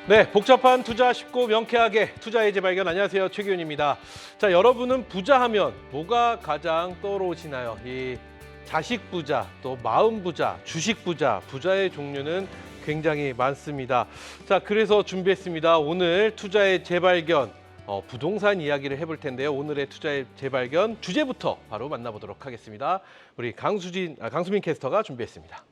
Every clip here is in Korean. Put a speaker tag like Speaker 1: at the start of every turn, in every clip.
Speaker 1: 네, 복잡한 투자 쉽고 명쾌하게 투자의 재발견. 안녕하세요, 최기훈입니다. 자, 여러분은 부자하면 뭐가 가장 떠오르시나요? 이 자식 부자, 또 마음 부자, 주식 부자, 부자의 종류는 굉장히 많습니다. 자, 그래서 준비했습니다. 오늘 투자의 재발견, 부동산 이야기를 해볼 텐데요. 오늘의 투자의 재발견 주제부터 바로 만나보도록 하겠습니다. 우리 강수민 캐스터가 준비했습니다.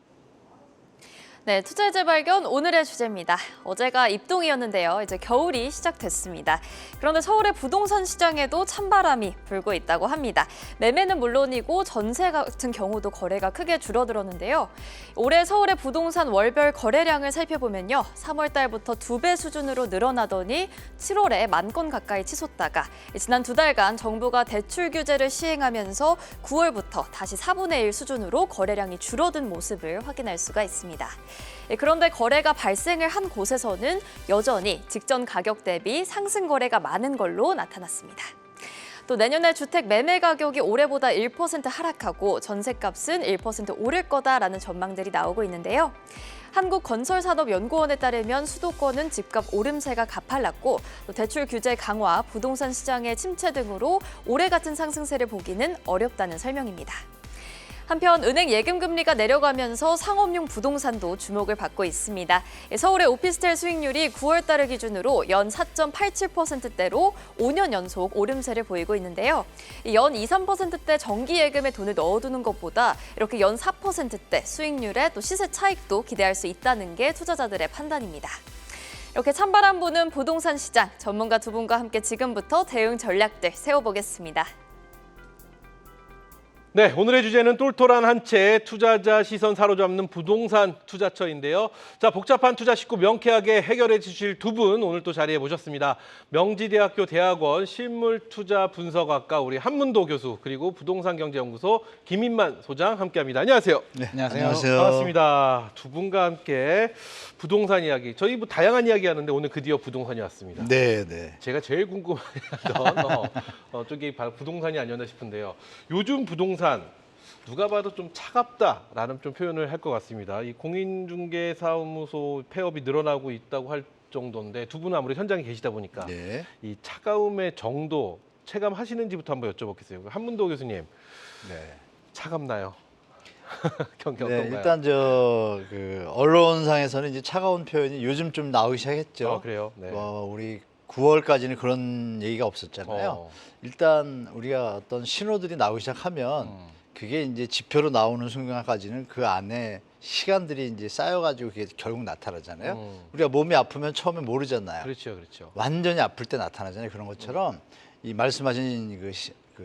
Speaker 2: 네, 투자의 재발견 오늘의 주제입니다. 어제가 입동이었는데요. 이제 겨울이 시작됐습니다. 그런데 서울의 부동산 시장에도 찬바람이 불고 있다고 합니다. 매매는 물론이고 전세 같은 경우도 거래가 크게 줄어들었는데요. 올해 서울의 부동산 월별 거래량을 살펴보면요. 3월 달부터 2배 수준으로 늘어나더니 7월에 10,000건 가까이 치솟다가 지난 2달간 정부가 대출 규제를 시행하면서 9월부터 다시 4분의 1 수준으로 거래량이 줄어든 모습을 확인할 수가 있습니다. 그런데 거래가 발생을 한 곳에서는 여전히 직전 가격 대비 상승 거래가 많은 걸로 나타났습니다. 또 내년에 주택 매매 가격이 올해보다 1% 하락하고 전셋값은 1% 오를 거다라는 전망들이 나오고 있는데요. 한국건설산업연구원에 따르면 수도권은 집값 오름세가 가팔랐고 또 대출 규제 강화, 부동산 시장의 침체 등으로 올해 같은 상승세를 보기는 어렵다는 설명입니다. 한편 은행 예금 금리가 내려가면서 상업용 부동산도 주목을 받고 있습니다. 서울의 오피스텔 수익률이 9월 달을 기준으로 연 4.87%대로 5년 연속 오름세를 보이고 있는데요. 연 2, 3%대 정기 예금에 돈을 넣어두는 것보다 이렇게 연 4%대 수익률에 또 시세 차익도 기대할 수 있다는 게 투자자들의 판단입니다. 이렇게 찬바람 부는 부동산 시장, 전문가 두 분과 함께 지금부터 대응 전략들 세워보겠습니다.
Speaker 1: 네, 오늘의 주제는 똘똘한 한 채 투자자 시선 사로잡는 부동산 투자처인데요. 자, 복잡한 투자 쉽고 명쾌하게 해결해 주실 두 분 오늘 또 자리에 모셨습니다. 명지대학교 대학원 실물투자분석학과 우리 한문도 교수 그리고 부동산경제연구소 김인만 소장 함께합니다. 안녕하세요.
Speaker 3: 네, 안녕하세요.
Speaker 1: 반갑습니다. 두 분과 함께 부동산 이야기. 저희 뭐 다양한 이야기 하는데 오늘 드디어 부동산이 왔습니다.
Speaker 3: 네, 네.
Speaker 1: 제가 제일 궁금했던 쪽이 바로 부동산이 아니었나 싶은데요. 요즘 부동산 누가 봐도 좀 차갑다라는 좀 표현을 할 것 같습니다. 이 공인중개사무소 폐업이 늘어나고 있다고 할 정도인데 두 분은 아무래도 현장에 계시다 보니까
Speaker 3: 네.
Speaker 1: 이 차가움의 정도 체감하시는지부터 한번 여쭤보겠어요. 한문도 교수님,
Speaker 3: 네.
Speaker 1: 차갑나요? 경기
Speaker 3: 네,
Speaker 1: 어떤가요?
Speaker 3: 일단 그 언론상에서는 이제 차가운 표현이 요즘 좀 나오기 시작했죠.
Speaker 1: 그래요? 네.
Speaker 3: 우리 9월까지는 그런 얘기가 없었잖아요. 일단 우리가 어떤 신호들이 나오기 시작하면 그게 이제 지표로 나오는 순간까지는 그 안에 시간들이 이제 쌓여가지고 그게 결국 나타나잖아요. 우리가 몸이 아프면 처음에 모르잖아요.
Speaker 1: 그렇죠, 그렇죠.
Speaker 3: 완전히 아플 때 나타나잖아요. 그런 것처럼 이 말씀하신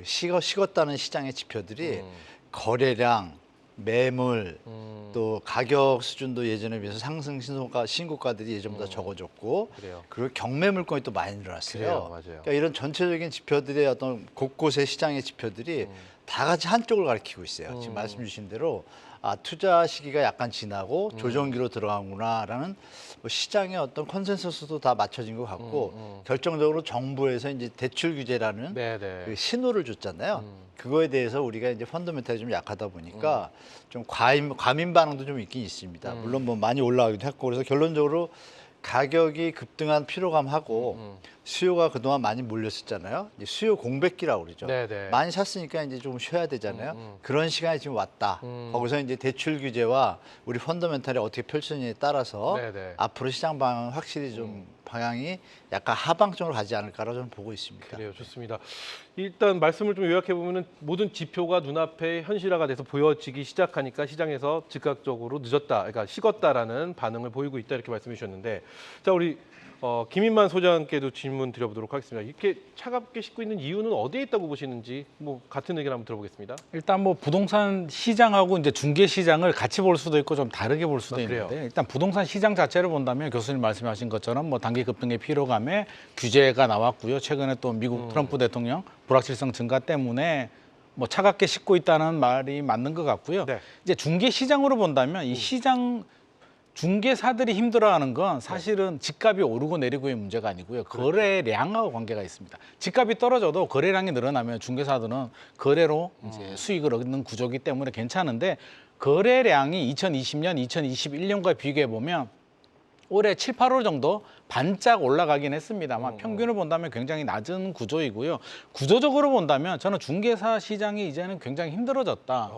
Speaker 3: 식었다는 시장의 지표들이 거래량, 매물, 또 가격 수준도 예전에 비해서 상승 신고가들이 예전보다 적어졌고,
Speaker 1: 그래요.
Speaker 3: 그리고 경매 물건이 또 많이 늘어났어요.
Speaker 1: 그래요, 맞아요.
Speaker 3: 그러니까 이런 전체적인 지표들의 어떤 곳곳의 시장의 지표들이 다 같이 한쪽을 가리키고 있어요. 지금 말씀 주신 대로 투자 시기가 약간 지나고 조정기로 들어가구나라는 시장의 어떤 컨센서스도 다 맞춰진 것 같고 결정적으로 정부에서 이제 대출 규제라는
Speaker 1: 네네.
Speaker 3: 그 신호를 줬잖아요. 그거에 대해서 우리가 이제 펀더멘탈이 좀 약하다 보니까 좀 과민 반응도 좀 있긴 있습니다. 물론 뭐 많이 올라가기도 했고 그래서 결론적으로 가격이 급등한 피로감하고 수요가 그동안 많이 몰렸었잖아요. 이제 수요 공백기라고 그러죠.
Speaker 1: 네네.
Speaker 3: 많이 샀으니까 이제 좀 쉬어야 되잖아요. 그런 시간이 지금 왔다. 거기서 이제 대출 규제와 우리 펀더멘탈이 어떻게 펼쳐지냐에 따라서
Speaker 1: 네네.
Speaker 3: 앞으로 시장 방향 확실히 좀 방향이 약간 하방적으로 가지 않을까라고 저는 보고 있습니다.
Speaker 1: 그래요, 좋습니다. 일단 말씀을 좀 요약해 보면은 모든 지표가 눈앞에 현실화가 돼서 보여지기 시작하니까 시장에서 즉각적으로 늦었다, 그러니까 식었다라는 반응을 보이고 있다 이렇게 말씀해 주셨는데, 자 우리 김인만 소장께도 질문 드려보도록 하겠습니다. 이렇게 차갑게 식고 있는 이유는 어디에 있다고 보시는지 뭐 같은 의견 한번 들어보겠습니다.
Speaker 4: 일단 뭐 부동산 시장하고 이제 중개 시장을 같이 볼 수도 있고 좀 다르게 볼 수도
Speaker 1: 그래요?
Speaker 4: 있는데 일단 부동산 시장 자체를 본다면 교수님 말씀하신 것처럼 뭐 단기 급등의 피로감에 규제가 나왔고요. 최근에 또 미국 트럼프 대통령 불확실성 증가 때문에 뭐 차갑게 식고 있다는 말이 맞는 것 같고요.
Speaker 1: 네.
Speaker 4: 이제 중개 시장으로 본다면 이 시장 중개사들이 힘들어하는 건 사실은 집값이 오르고 내리고의 문제가 아니고요. 거래량하고 관계가 있습니다. 집값이 떨어져도 거래량이 늘어나면 중개사들은 거래로 이제 수익을 얻는 구조이기 때문에 괜찮은데 거래량이 2020년, 2021년과 비교해 보면 올해 7, 8월 정도 반짝 올라가긴 했습니다만 평균을 본다면 굉장히 낮은 구조이고요. 구조적으로 본다면 저는 중개사 시장이 이제는 굉장히 힘들어졌다.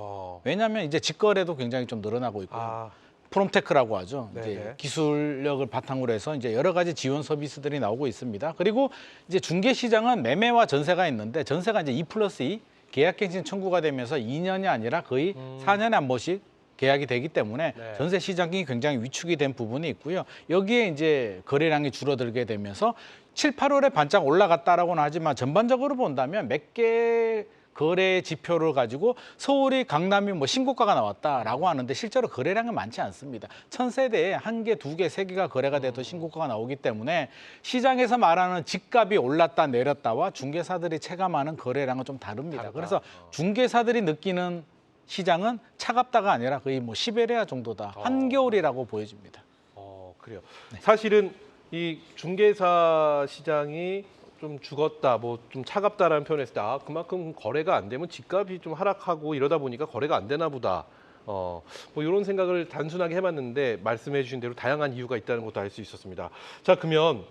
Speaker 4: 왜냐하면 이제 직거래도 굉장히 좀 늘어나고 있고요.
Speaker 1: 아,
Speaker 4: 프롬테크라고 하죠.
Speaker 1: 네네.
Speaker 4: 이제 기술력을 바탕으로 해서 이제 여러 가지 지원 서비스들이 나오고 있습니다. 그리고 이제 중개 시장은 매매와 전세가 있는데 전세가 이제 2+2 계약갱신 청구가 되면서 2년이 아니라 거의 4년에 한 번씩 계약이 되기 때문에
Speaker 1: 네.
Speaker 4: 전세 시장이 굉장히 위축이 된 부분이 있고요. 여기에 이제 거래량이 줄어들게 되면서 7, 8월에 반짝 올라갔다라고는 하지만 전반적으로 본다면 몇 개 거래 지표를 가지고 서울이 강남이 뭐 신고가가 나왔다라고 하는데 실제로 거래량은 많지 않습니다. 1000세대에 1개, 2개, 3개가 거래가 돼도 신고가가 나오기 때문에 시장에서 말하는 집값이 올랐다 내렸다와 중개사들이 체감하는 거래량은 좀 다릅니다.
Speaker 1: 다르다.
Speaker 4: 그래서 중개사들이 느끼는 시장은 차갑다가 아니라 거의 뭐 시베리아 정도다. 한겨울이라고 보여집니다.
Speaker 1: 그래요. 사실은 이 중개사 시장이 좀 죽었다, 뭐 좀 차갑다라는 표현을 했을 때, 아, 그만큼 거래가 안 되면 집값이 좀 하락하고 이러다 보니까 거래가 안 되나 보다. 뭐 이런 생각을 단순하게 해봤는데 말씀해 주신 대로 다양한 이유가 있다는 것도 알 수 있었습니다. 자, 그러면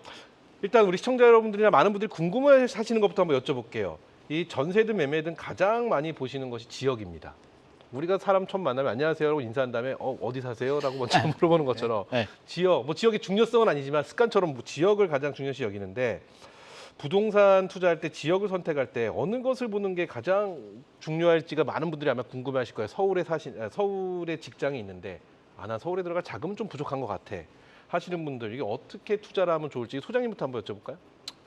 Speaker 1: 일단 우리 시청자 여러분들이나 많은 분들이 궁금해하시는 것부터 한번 여쭤볼게요. 이 전세든 매매든 가장 많이 보시는 것이 지역입니다. 우리가 사람 처음 만나면 안녕하세요 라고 인사한 다음에 어디 사세요? 라고 먼저 물어보는 것처럼
Speaker 4: 네.
Speaker 1: 지역, 뭐 지역의 중요성은 아니지만 습관처럼 뭐 지역을 가장 중요시 여기는데 부동산 투자할 때 지역을 선택할 때 어느 것을 보는 게 가장 중요할지가 많은 분들이 아마 궁금해하실 거예요. 서울에 직장이 있는데 나 서울에 들어갈 자금은 좀 부족한 것 같아 하시는 분들 이게 어떻게 투자를 하면 좋을지 소장님부터 한번 여쭤볼까요?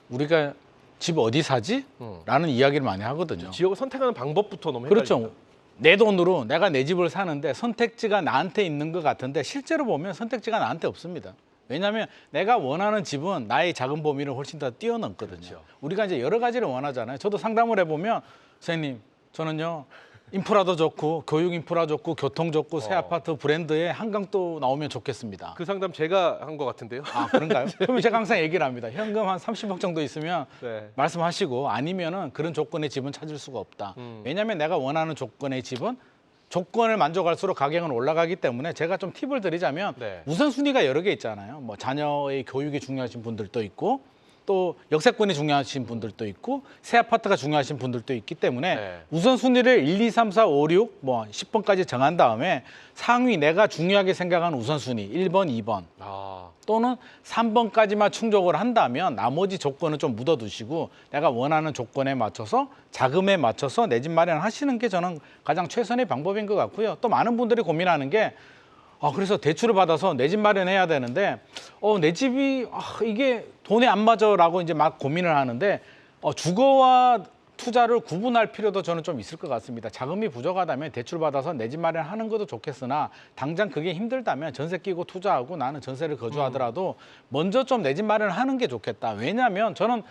Speaker 4: 우리가 집 어디 사지? 라는 이야기를 많이 하거든요.
Speaker 1: 지역을 선택하는 방법부터 너무 헷갈립니다.
Speaker 4: 그렇죠. 내 돈으로 내가 내 집을 사는데 선택지가 나한테 있는 것 같은데 실제로 보면 선택지가 나한테 없습니다. 왜냐하면 내가 원하는 집은 나의 자금 범위를 훨씬 더 뛰어넘거든요.
Speaker 1: 그렇죠.
Speaker 4: 우리가 이제 여러 가지를 원하잖아요. 저도 상담을 해보면 선생님 저는요 인프라도 좋고 교육 인프라 좋고 교통 좋고 새 아파트 브랜드에 한강도 나오면 좋겠습니다.
Speaker 1: 그 상담 제가 한 것 같은데요.
Speaker 4: 아 그런가요? 그러면 제가 항상 얘기를 합니다. 현금 한 30억 정도 있으면
Speaker 1: 네.
Speaker 4: 말씀하시고 아니면은 그런 조건의 집은 찾을 수가 없다. 왜냐하면 내가 원하는 조건의 집은 조건을 만족할수록 가격은 올라가기 때문에 제가 좀 팁을 드리자면
Speaker 1: 네.
Speaker 4: 우선순위가 여러 개 있잖아요. 뭐 자녀의 교육이 중요하신 분들도 있고 또 역세권이 중요하신 분들도 있고 새 아파트가 중요하신 분들도 있기 때문에
Speaker 1: 네.
Speaker 4: 우선순위를 1, 2, 3, 4, 5, 6, 뭐 10번까지 정한 다음에 상위 내가 중요하게 생각하는 우선순위 1번, 2번 또는 3번까지만 충족을 한다면 나머지 조건은 좀 묻어두시고 내가 원하는 조건에 맞춰서 자금에 맞춰서 내 집 마련하시는 게 저는 가장 최선의 방법인 것 같고요. 또 많은 분들이 고민하는 게 그래서 대출을 받아서 내 집 마련해야 되는데 내 집이 이게 돈이 안 맞아라고 이제 막 고민을 하는데 주거와 투자를 구분할 필요도 저는 좀 있을 것 같습니다. 자금이 부족하다면 대출 받아서 내 집 마련하는 것도 좋겠으나 당장 그게 힘들다면 전세 끼고 투자하고 나는 전세를 거주하더라도 먼저 좀 내 집 마련하는 게 좋겠다. 왜냐하면 저는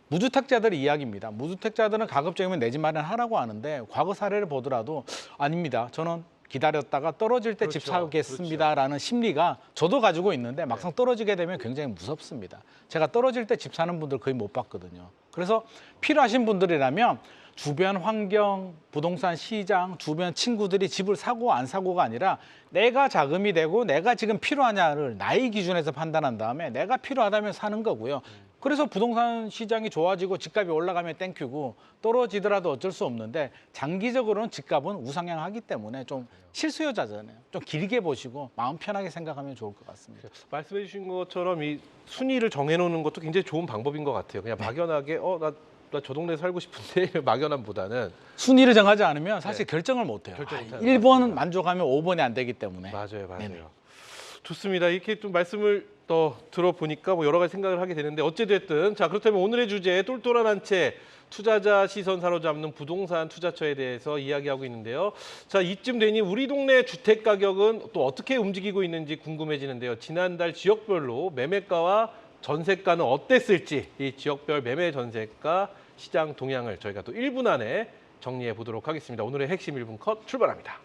Speaker 4: 무주택자들의 이야기입니다. 무주택자들은 가급적이면 내 집 마련하라고 하는데 과거 사례를 보더라도 아닙니다. 저는 기다렸다가 떨어질 때 집
Speaker 1: 그렇죠.
Speaker 4: 사겠습니다라는 심리가 저도 가지고 있는데 막상 떨어지게 되면 굉장히 무섭습니다. 제가 떨어질 때 집 사는 분들 거의 못 봤거든요. 그래서 필요하신 분들이라면 주변 환경, 부동산 시장, 주변 친구들이 집을 사고 안 사고가 아니라 내가 자금이 되고 내가 지금 필요하냐를 나의 기준에서 판단한 다음에 내가 필요하다면 사는 거고요. 그래서 부동산 시장이 좋아지고 집값이 올라가면 땡큐고 떨어지더라도 어쩔 수 없는데 장기적으로는 집값은 우상향하기 때문에 좀 실수요자잖아요. 좀 길게 보시고 마음 편하게 생각하면 좋을 것 같습니다.
Speaker 1: 말씀해 주신 것처럼 이 순위를 정해놓는 것도 굉장히 좋은 방법인 것 같아요. 그냥 막연하게 나 저 동네에 살고 싶은데 막연함보다는
Speaker 4: 순위를 정하지 않으면 사실 결정을 못 해요.
Speaker 1: 결정 못 하는
Speaker 4: 1번 만족하면 5번이 안 되기 때문에.
Speaker 1: 맞아요.
Speaker 4: 네네.
Speaker 1: 좋습니다. 이렇게 좀 말씀을 더 들어보니까 뭐 여러 가지 생각을 하게 되는데 어찌됐든 자 그렇다면 오늘의 주제 똘똘한 한 채 투자자 시선 사로잡는 부동산 투자처에 대해서 이야기하고 있는데요. 자 이쯤 되니 우리 동네 주택 가격은 또 어떻게 움직이고 있는지 궁금해지는데요. 지난달 지역별로 매매가와 전세가는 어땠을지 이 지역별 매매 전세가 시장 동향을 저희가 또 1분 안에 정리해 보도록 하겠습니다. 오늘의 핵심 1분 컷 출발합니다.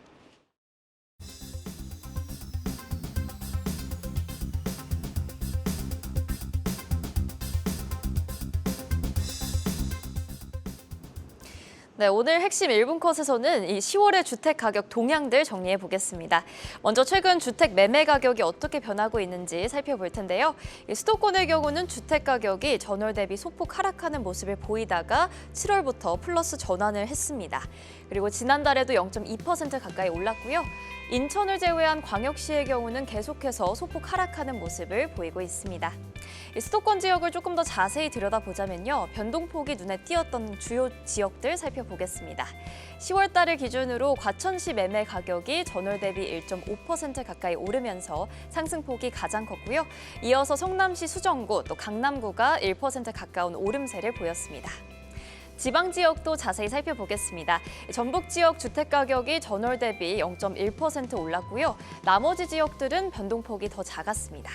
Speaker 2: 네, 오늘 핵심 1분 컷에서는 이 10월의 주택 가격 동향들 정리해 보겠습니다. 먼저 최근 주택 매매 가격이 어떻게 변하고 있는지 살펴볼 텐데요. 이 수도권의 경우는 주택 가격이 전월 대비 소폭 하락하는 모습을 보이다가 7월부터 플러스 전환을 했습니다. 그리고 지난달에도 0.2% 가까이 올랐고요. 인천을 제외한 광역시의 경우는 계속해서 소폭 하락하는 모습을 보이고 있습니다. 이 수도권 지역을 조금 더 자세히 들여다보자면요. 변동폭이 눈에 띄었던 주요 지역들 살펴보겠습니다. 10월 달을 기준으로 과천시 매매 가격이 전월 대비 1.5% 가까이 오르면서 상승폭이 가장 컸고요. 이어서 성남시 수정구 또 강남구가 1% 가까운 오름세를 보였습니다. 지방 지역도 자세히 살펴보겠습니다. 전북 지역 주택 가격이 전월 대비 0.1% 올랐고요. 나머지 지역들은 변동폭이 더 작았습니다.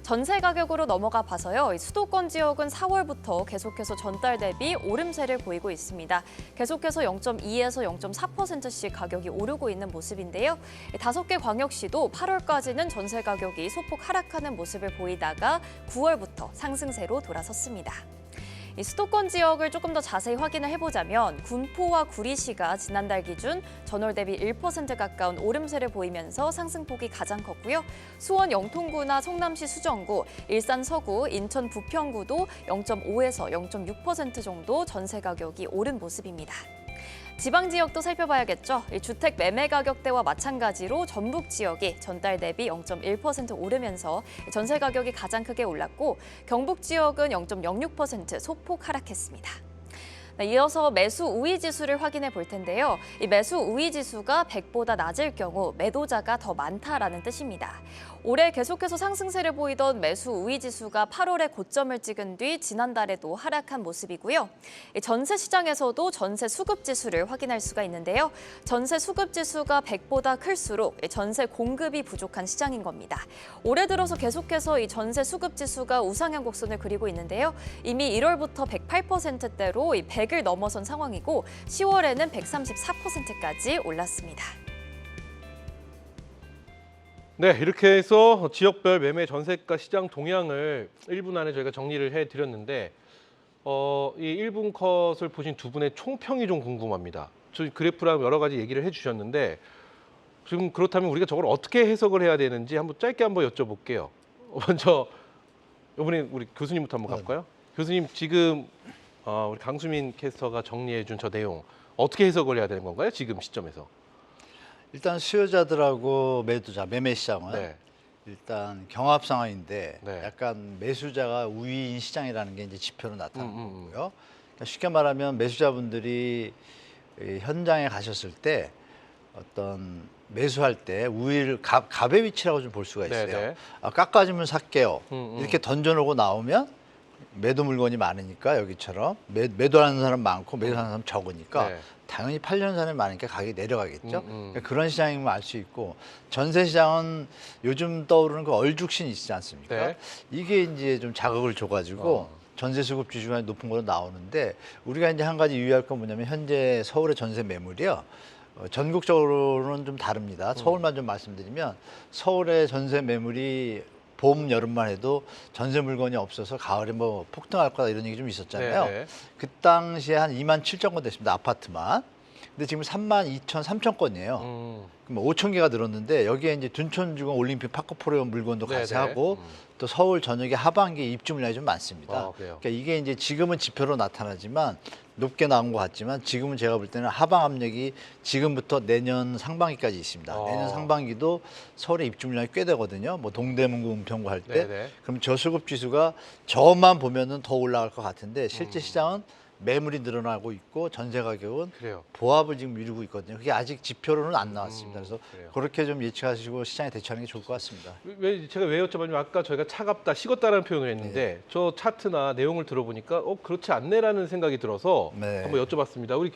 Speaker 2: 전세 가격으로 넘어가 봐서요. 수도권 지역은 4월부터 계속해서 전달 대비 오름세를 보이고 있습니다. 계속해서 0.2에서 0.4%씩 가격이 오르고 있는 모습인데요. 5개 광역시도 8월까지는 전세 가격이 소폭 하락하는 모습을 보이다가 9월부터 상승세로 돌아섰습니다. 이 수도권 지역을 조금 더 자세히 확인을 해보자면 군포와 구리시가 지난달 기준 전월 대비 1% 가까운 오름세를 보이면서 상승폭이 가장 컸고요. 수원 영통구나 성남시 수정구, 일산 서구, 인천 부평구도 0.5에서 0.6% 정도 전세 가격이 오른 모습입니다. 지방 지역도 살펴봐야겠죠. 주택 매매 가격대와 마찬가지로 전북 지역이 전달 대비 0.1% 오르면서 전세 가격이 가장 크게 올랐고 경북 지역은 0.06% 소폭 하락했습니다. 이어서 매수 우위 지수를 확인해 볼 텐데요. 이 매수 우위 지수가 100보다 낮을 경우 매도자가 더 많다라는 뜻입니다. 올해 계속해서 상승세를 보이던 매수 우위 지수가 8월에 고점을 찍은 뒤 지난달에도 하락한 모습이고요. 전세 시장에서도 전세 수급 지수를 확인할 수가 있는데요. 전세 수급 지수가 100보다 클수록 전세 공급이 부족한 시장인 겁니다. 올해 들어서 계속해서 이 전세 수급 지수가 우상향 곡선을 그리고 있는데요. 이미 1월부터 108%대로 100을 넘어선 상황이고 10월에는 134%까지 올랐습니다.
Speaker 1: 네, 이렇게 해서 지역별 매매 전세가 시장 동향을 1분 안에 저희가 정리를 해드렸는데 이 1분 컷을 보신 두 분의 총평이 좀 궁금합니다. 저희 그래프랑 여러 가지 얘기를 해주셨는데 지금 그렇다면 우리가 저걸 어떻게 해석을 해야 되는지 한번 짧게 한번 여쭤볼게요. 먼저 이번에 우리 교수님부터 한번 가볼까요? 교수님 지금 우리 강수민 캐스터가 정리해준 저 내용 어떻게 해석을 해야 되는 건가요? 지금 시점에서.
Speaker 3: 일단 수요자들하고 매도자, 매매 시장은
Speaker 1: 네.
Speaker 3: 일단 경합 상황인데
Speaker 1: 네.
Speaker 3: 약간 매수자가 우위인 시장이라는 게 이제 지표로 나타나는 거고요. 그러니까 쉽게 말하면 매수자분들이 이 현장에 가셨을 때 어떤 매수할 때 우위를 갑의 위치라고 좀 볼 수가 있어요.
Speaker 1: 네, 네.
Speaker 3: 깎아주면 살게요. 이렇게 던져놓고 나오면 매도 물건이 많으니까 여기처럼 매도하는 사람 많고 매도하는 사람 적으니까
Speaker 1: 네.
Speaker 3: 당연히 팔려는 사람이 많으니까 가격이 내려가겠죠. 그러니까 그런 시장임을 알 수 있고 전세 시장은 요즘 떠오르는 그 얼죽신이 있지 않습니까?
Speaker 1: 네.
Speaker 3: 이게 이제 좀 자극을 줘가지고 전세 수급 지수가 높은 걸로 나오는데 우리가 이제 한 가지 유의할 건 뭐냐면 현재 서울의 전세 매물이요. 전국적으로는 좀 다릅니다. 서울만 좀 말씀드리면 서울의 전세 매물이 봄, 여름만 해도 전세 물건이 없어서 가을에 뭐 폭등할 거다 이런 얘기 좀 있었잖아요.
Speaker 1: 네.
Speaker 3: 그 당시에 한 2만 7천 건 됐습니다. 아파트만. 근데 지금 3만 2천, 3천 건이에요. 그럼 5천 개가 늘었는데 여기에 이제 둔촌주공 올림픽 파크포레온 물건도 같이
Speaker 1: 네네.
Speaker 3: 하고 또 서울 전역에 하반기에 입주 물량이 좀 많습니다.
Speaker 1: 그래요?
Speaker 3: 그러니까 이게 이제 지금은 지표로 나타나지만 높게 나온 것 같지만 지금은 제가 볼 때는 하방 압력이 지금부터 내년 상반기까지 있습니다. 내년 상반기도 서울의 입주 물량이 꽤 되거든요. 뭐 동대문구, 은평구 할 때.
Speaker 1: 네네.
Speaker 3: 그럼 저수급 지수가 저만 보면은 더 올라갈 것 같은데 실제 시장은 매물이 늘어나고 있고 전세 가격은
Speaker 1: 그래요.
Speaker 3: 보합을 지금 이루고 있거든요. 그게 아직 지표로는 안 나왔습니다. 그래서
Speaker 1: 그래요.
Speaker 3: 그렇게 좀 예측하시고 시장에 대처하는 게 좋을 것 같습니다.
Speaker 1: 제가 왜 여쭤봤냐면 아까 저희가 차갑다, 식었다라는 표현을 했는데 저 차트나 내용을 들어보니까 그렇지 않네라는 생각이 들어서
Speaker 3: 네.
Speaker 1: 한번 여쭤봤습니다. 우리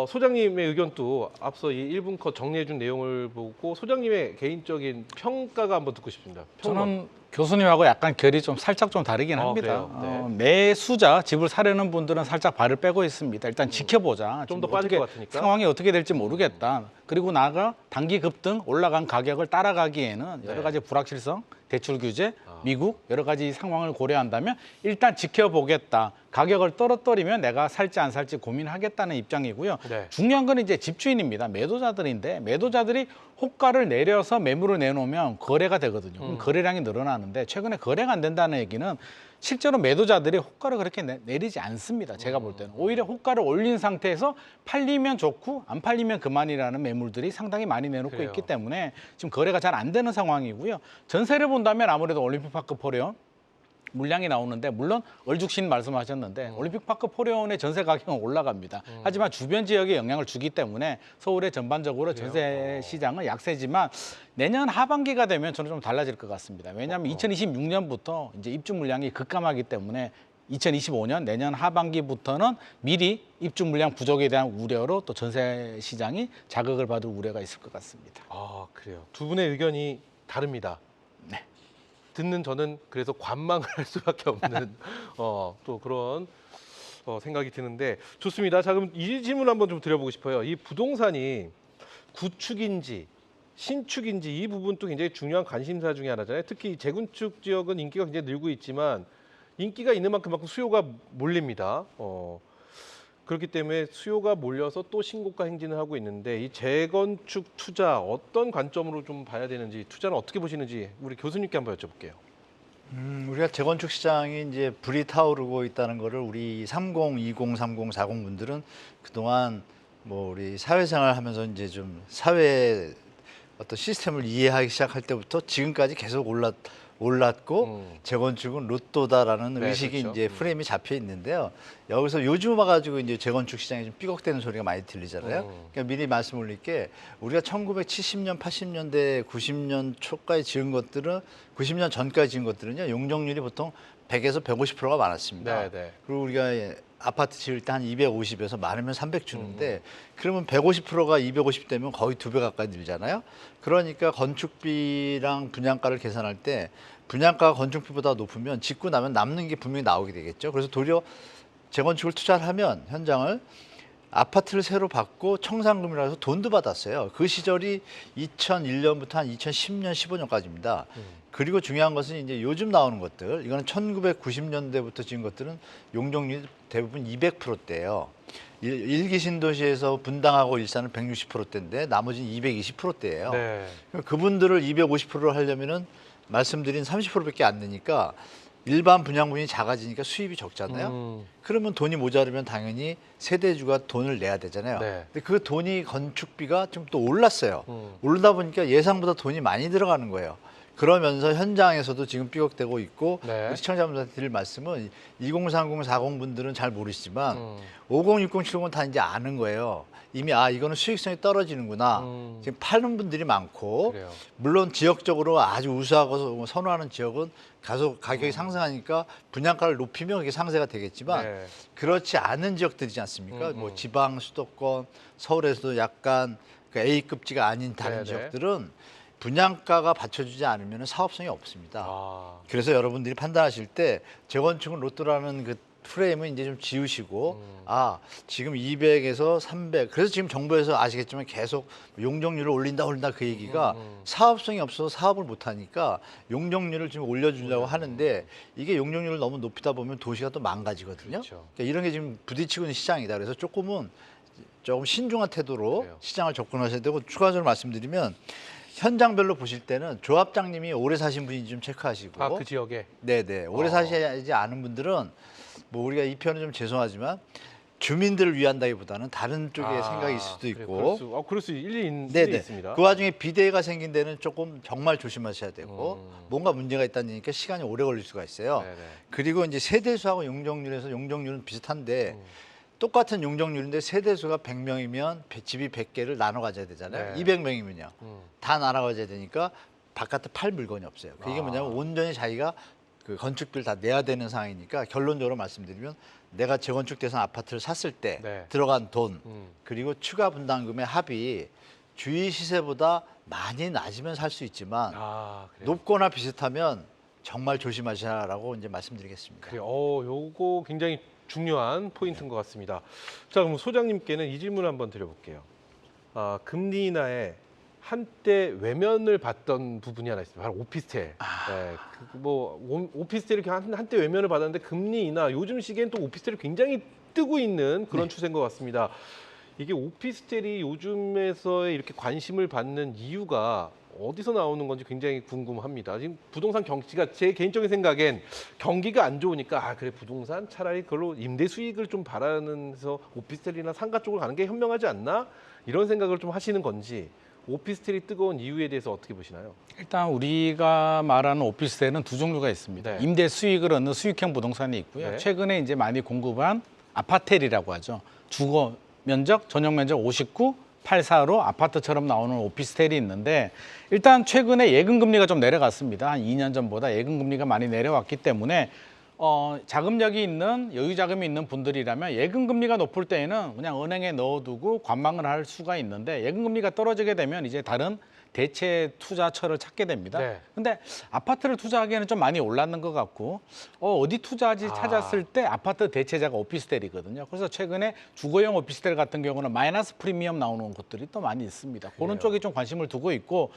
Speaker 1: 소장님의 의견도 앞서 이 1분 컷 정리해준 내용을 보고 소장님의 개인적인 평가가 한번 듣고 싶습니다. 평론.
Speaker 4: 저는 교수님하고 약간 결이 좀 살짝 좀 다르긴 합니다.
Speaker 1: 그래요? 네.
Speaker 4: 매수자 집을 사려는 분들은 살짝 발을 빼고 있습니다. 일단 지켜보자.
Speaker 1: 좀더
Speaker 4: 지금
Speaker 1: 빠질
Speaker 4: 어떻게
Speaker 1: 것 같으니까.
Speaker 4: 상황이 어떻게 될지 모르겠다. 그리고 나가 단기 급등 올라간 가격을 따라가기에는
Speaker 1: 네.
Speaker 4: 여러 가지 불확실성, 대출 규제, 미국 여러 가지 상황을 고려한다면 일단 지켜보겠다. 가격을 떨어뜨리면 내가 살지 안 살지 고민하겠다는 입장이고요.
Speaker 1: 네.
Speaker 4: 중요한 건 이제 집주인입니다. 매도자들인데 매도자들이 호가를 내려서 매물을 내놓으면 거래가 되거든요. 그럼 거래량이 늘어나는데 최근에 거래가 안 된다는 얘기는 실제로 매도자들이 호가를 그렇게 내리지 않습니다. 제가 볼 때는 오히려 호가를 올린 상태에서 팔리면 좋고 안 팔리면 그만이라는 매물들이 상당히 많이 내놓고
Speaker 1: 그래요.
Speaker 4: 있기 때문에 지금 거래가 잘 안 되는 상황이고요. 전세를 본다면 아무래도 올림픽파크 포레온 물량이 나오는데 물론 얼죽신 말씀하셨는데 올림픽파크 포레온의 전세 가격은 올라갑니다. 하지만 주변 지역에 영향을 주기 때문에 서울의 전반적으로 전세 시장은 약세지만 내년 하반기가 되면 저는 좀 달라질 것 같습니다. 왜냐하면 2026년부터 이제 입주 물량이 급감하기 때문에 2025년 내년 하반기부터는 미리 입주 물량 부족에 대한 우려로 또 전세 시장이 자극을 받을 우려가 있을 것 같습니다.
Speaker 1: 아, 그래요. 두 분의 의견이 다릅니다.
Speaker 4: 네.
Speaker 1: 듣는 저는 그래서 관망을 할 수밖에 없는 또 그런 생각이 드는데 좋습니다. 자, 그럼 이 질문 한번 좀 드려보고 싶어요. 이 부동산이 구축인지 신축인지 이 부분도 굉장히 중요한 관심사 중에 하나잖아요. 특히 재건축 지역은 인기가 굉장히 늘고 있지만 인기가 있는 만큼 수요가 몰립니다. 그렇기 때문에 수요가 몰려서 또 신고가 행진을 하고 있는데 이 재건축 투자 어떤 관점으로 좀 봐야 되는지 투자는 어떻게 보시는지 우리 교수님께 한번 여쭤볼게요.
Speaker 3: 우리가 재건축 시장이 이제 불이 타오르고 있다는 거를 우리 30, 20, 30, 40 분들은 그동안 뭐 우리 사회생활 하면서 이제 좀 사회 어떤 시스템을 이해하기 시작할 때부터 지금까지 계속 올랐고 재건축은 로또다라는
Speaker 1: 네,
Speaker 3: 의식이
Speaker 1: 그렇죠.
Speaker 3: 이제 프레임이 잡혀 있는데요. 여기서 요즘 와가지고 이제 재건축 시장이 좀 삐걱대는 소리가 많이 들리잖아요. 그러니까 미리 말씀드릴 게 우리가 1970년, 80년대, 90년 초까지 지은 것들은 90년 전까지 지은 것들은요 용적률이 보통 100에서 150%가 많았습니다.
Speaker 1: 네, 네.
Speaker 3: 그리고 우리가 아파트 지을 때 한 250에서 많으면 300 주는데 그러면 150%가 250 되면 거의 2배 가까이 늘잖아요. 그러니까 건축비랑 분양가를 계산할 때 분양가가 건축비보다 높으면 짓고 나면 남는 게 분명히 나오게 되겠죠. 그래서 도리어 재건축을 투자를 하면 현장을 아파트를 새로 받고 청산금이라 해서 돈도 받았어요. 그 시절이 2001년부터 한 2010년, 15년까지입니다. 그리고 중요한 것은 이제 요즘 나오는 것들, 이거는 1990년대부터 지은 것들은 용적률이 대부분 200%대예요. 일기 신도시에서 분당하고 일산은 160%대인데 나머지는 220%대예요.
Speaker 1: 네.
Speaker 3: 그분들을 250%를 하려면은 말씀드린 30%밖에 안 되니까 일반 분양분이 작아지니까 수입이 적잖아요. 그러면 돈이 모자르면 당연히 세대주가 돈을 내야 되잖아요.
Speaker 1: 네.
Speaker 3: 근데 그 돈이 건축비가 좀 또 올랐어요. 오르다 보니까 예상보다 돈이 많이 들어가는 거예요. 그러면서 현장에서도 지금 삐걱대고 있고
Speaker 1: 네.
Speaker 3: 우리 시청자분들한테 드릴 말씀은 2030, 40 분들은 잘 모르시지만 50, 60, 70은 다 이제 아는 거예요. 이미 이거는 수익성이 떨어지는구나. 지금 파는 분들이 많고
Speaker 1: 그래요.
Speaker 3: 물론 지역적으로 아주 우수하고 선호하는 지역은 가격이 상승하니까 분양가를 높이면 그게 상세가 되겠지만
Speaker 1: 네.
Speaker 3: 그렇지 않은 지역들이지 않습니까? 뭐 지방 수도권 서울에서도 약간 그 A급지가 아닌 다른
Speaker 1: 네네.
Speaker 3: 지역들은 분양가가 받쳐주지 않으면 사업성이 없습니다.
Speaker 1: 아,
Speaker 3: 그래서 여러분들이 판단하실 때 재건축은 로또라는 그 프레임을 이제 좀 지우시고 지금 200에서 300 그래서 지금 정부에서 아시겠지만 계속 용적률을 올린다 그 얘기가 사업성이 없어서 사업을 못 하니까 용적률을 지금 올려주려고 하는데 이게 용적률을 너무 높이다 보면 도시가 또 망가지거든요.
Speaker 1: 그렇죠.
Speaker 3: 그러니까 이런 게 지금 부딪히고 있는 시장이다. 그래서 조금 신중한 태도로
Speaker 1: 그래요.
Speaker 3: 시장을 접근하셔야 되고 추가적으로 말씀드리면 현장별로 보실 때는 조합장님이 오래 사신 분인지 좀 체크하시고
Speaker 1: 그 지역에.
Speaker 3: 네네 오래 사시지 않은 분들은 뭐 우리가 이 표현은 좀 죄송하지만 주민들을 위한다기보다는 다른 쪽에 생각이 있을 수도 있고
Speaker 1: 그럴 수 일리
Speaker 3: 네네
Speaker 1: 있습니다.
Speaker 3: 그 와중에 비대가 생긴 데는 조금 정말 조심하셔야 되고 뭔가 문제가 있다는 얘기니까 시간이 오래 걸릴 수가 있어요.
Speaker 1: 네네.
Speaker 3: 그리고 이제 세대수하고 용적률에서 용적률은 비슷한데 똑같은 용적률인데 세대수가 100명이면 집이 100개를 나눠 가져야 되잖아요.
Speaker 1: 네.
Speaker 3: 200명이면요. 다 나눠 가져야 되니까 바깥에 팔 물건이 없어요. 그게 뭐냐면 온전히 자기가 그 건축비를 다 내야 되는 상황이니까 결론적으로 말씀드리면 내가 재건축 대상 아파트를 샀을 때
Speaker 1: 네.
Speaker 3: 들어간 돈 그리고 추가 분담금의 합이 주위 시세보다 많이 낮으면 살 수 있지만
Speaker 1: 그래요.
Speaker 3: 높거나 비슷하면 정말 조심하시라고 이제 말씀드리겠습니다.
Speaker 1: 그래요. 요거 굉장히 중요한 포인트인 것 같습니다. 자, 그럼 소장님께는 이 질문 한번 드려볼게요. 금리 인하에 한때 외면을 받던 부분이 하나 있습니다. 바로 오피스텔. 네, 오피스텔이 한때 외면을 받았는데 금리 인하, 요즘 시기엔 또 오피스텔이 굉장히 뜨고 있는 그런 추세인 것 같습니다. 이게 오피스텔이 요즘에서 이렇게 관심을 받는 이유가 어디서 나오는 건지 굉장히 궁금합니다. 지금 부동산 경기가 제 개인적인 생각엔 경기가 안 좋으니까 그래 부동산 차라리 그걸로 임대 수익을 좀 바라면서 오피스텔이나 상가 쪽으로 가는 게 현명하지 않나? 이런 생각을 좀 하시는 건지 오피스텔이 뜨거운 이유에 대해서 어떻게 보시나요?
Speaker 4: 일단 우리가 말하는 오피스텔은 두 종류가 있습니다.
Speaker 1: 네.
Speaker 4: 임대 수익을 얻는 수익형 부동산이 있고요.
Speaker 1: 네.
Speaker 4: 최근에 이제 많이 공급한 아파텔이라고 하죠. 주거 면적, 전용 면적 59, 84로 아파트처럼 나오는 오피스텔이 있는데 일단 최근에 예금 금리가 좀 내려갔습니다. 한 2년 전보다 예금 금리가 많이 내려왔기 때문에 자금력이 있는 여유 자금이 있는 분들이라면 예금 금리가 높을 때에는 그냥 은행에 넣어두고 관망을 할 수가 있는데 예금 금리가 떨어지게 되면 이제 다른 대체 투자처를 찾게 됩니다.
Speaker 1: 네.
Speaker 4: 근데 아파트를 투자하기에는 좀 많이 올랐는 것 같고 어디 투자하지 찾았을 때 아파트 대체자가 오피스텔이거든요. 그래서 최근에 주거용 오피스텔 같은 경우는 마이너스 프리미엄 나오는 곳들이 또 많이 있습니다. 그런 쪽에 좀 관심을 두고 있고